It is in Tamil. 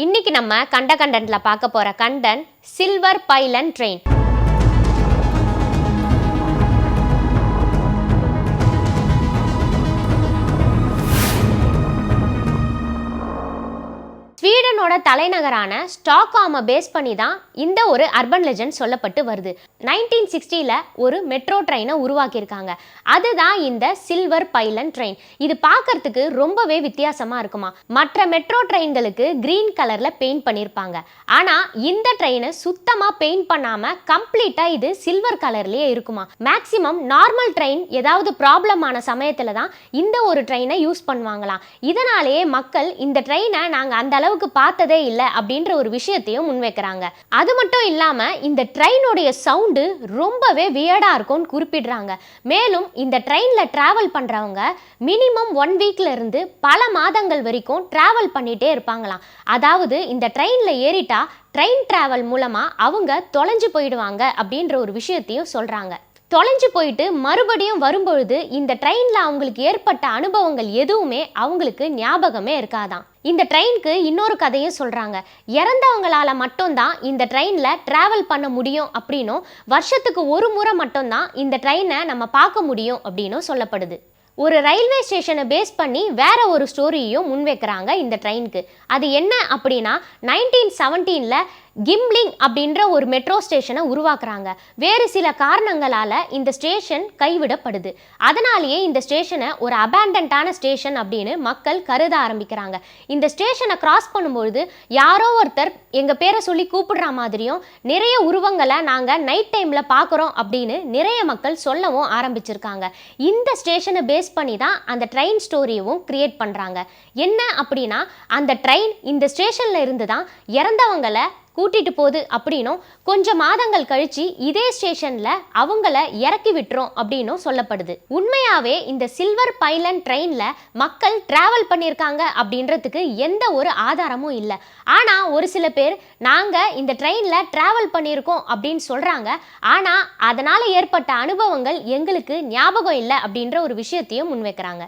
இன்னைக்கு நம்ம கண்டென்ட்ல பார்க்க போற கண்டென்ட் சில்வர் பைலன் ட்ரெயின். ஸ்வீடனோட தலைநகரான ஸ்டாக்ஹாமை பேஸ் பண்ணி தான் இந்த ஒரு அர்பன் லெஜெண்ட் சொல்லப்பட்டு வருது. 1960ல ஒரு மெட்ரோ ட்ரெயினை உருவாக்கியிருக்காங்க. அதுதான் இந்த சில்வர் பைலன் ட்ரெயின். இது பார்க்கறதுக்கு ரொம்பவே வித்தியாசமா இருக்குமா. மற்ற மெட்ரோ ட்ரெயின்களுக்கு கிரீன் கலர்ல பெயிண்ட் பண்ணியிருப்பாங்க. ஆனா இந்த ட்ரெயினை சுத்தமா பெயிண்ட் பண்ணாம கம்ப்ளீட்டா இது சில்வர் கலர்லயே இருக்குமா. மேக்சிமம் நார்மல் ட்ரெயின் ஏதாவது ப்ராப்ளம் ஆன சமயத்துல தான் இந்த ஒரு ட்ரெயினை யூஸ் பண்ணுவாங்களாம். இதனாலேயே மக்கள் இந்த ட்ரெயினை நாங்க அந்த அளவுக்கு பார்த்ததே இல்லை அப்படின்ற ஒரு விஷயத்தையும் முன்வைக்கிறாங்க. அது மட்டும் இல்லாம இந்த ட்ரெயினுடைய சவுண்டு ரொம்பவே வியர்டா இருக்கும்னு குறிப்பிடுறாங்க. மேலும் இந்த ட்ரெயின்ல டிராவல் பண்றவங்க மினிமம் 1 வீக்ல இருந்து பல மாதங்கள் வரைக்கும் டிராவல் பண்ணிட்டே இருப்பாங்களாம். அதாவது இந்த ட்ரெயின்ல ஏறிட்டா ட்ரெயின் டிராவல் மூலமா அவங்க தொலைஞ்சு போயிடுவாங்க அப்படின்ற ஒரு விஷயத்தையும் சொல்றாங்க. தொலைஞ்சு போயிட்டு மறுபடியும் வரும்பொழுது இந்த ட்ரெயின்ல அவங்களுக்கு ஏற்பட்ட அனுபவங்கள் எதுவுமே அவங்களுக்கு ஞாபகமே இருக்காதான். இந்த ட்ரெயினுக்கு இன்னொரு கதையும் சொல்றாங்க. இறந்தவங்களால மட்டும்தான் இந்த ட்ரெயின்ல டிராவல் பண்ண முடியும் அப்படின்னும், வருஷத்துக்கு ஒரு முறை மட்டும்தான் இந்த ட்ரெயினை நம்ம பார்க்க முடியும் அப்படின்னும் சொல்லப்படுது. ஒரு ரயில்வே ஸ்டேஷனை பேஸ் பண்ணி வேற ஒரு ஸ்டோரியையும் முன்வைக்கிறாங்க இந்த ட்ரெயினுக்கு. அது என்ன அப்படின்னா 1917ல கிம்லிங் அப்படின்ற ஒரு மெட்ரோ ஸ்டேஷனை உருவாக்குறாங்க. வேறு சில காரணங்களால இந்த ஸ்டேஷன் கைவிடப்படுது. அதனாலேயே இந்த ஸ்டேஷனை ஒரு அபேண்டன்டான ஸ்டேஷன் அப்படின்னு மக்கள் கருத ஆரம்பிக்கிறாங்க. இந்த ஸ்டேஷனை கிராஸ் பண்ணும்பொழுது யாரோ ஒருத்தர் எங்க பேரை சொல்லி கூப்பிடுற மாதிரியும் நிறைய உருவங்களை நாங்க நைட் டைம்ல பார்க்குறோம் அப்படின்னு நிறைய மக்கள் சொல்லவும் ஆரம்பிச்சிருக்காங்க. இந்த ஸ்டேஷனை பேஸ் பண்ணி தான் அந்த ட்ரெயின் ஸ்டோரியவும் கிரியேட் பண்றாங்க. என்ன அப்படின்னா அந்த ட்ரெயின் இந்த ஸ்டேஷன்ல இருந்து தான் இறந்தவங்களை கூட்டிட்டு போகுது அப்படின்னும், கொஞ்சம் மாதங்கள் கழிச்சு இதே ஸ்டேஷன்ல அவங்கள இறக்கி விட்டுரும் அப்படின்னும் சொல்லப்படுது. உண்மையாவே இந்த சில்வர் பைலன் ட்ரெயின்ல மக்கள் டிராவல் பண்ணியிருக்காங்க அப்படின்றதுக்கு எந்த ஒரு ஆதாரமும் இல்லை. ஆனா ஒரு சில பேர் நாங்க இந்த ட்ரெயின்ல டிராவல் பண்ணியிருக்கோம் அப்படின்னு சொல்றாங்க. ஆனா அதனால ஏற்பட்ட அனுபவங்கள் எங்களுக்கு ஞாபகம் இல்லை அப்படின்ற ஒரு விஷயத்தையும் முன்வைக்கிறாங்க.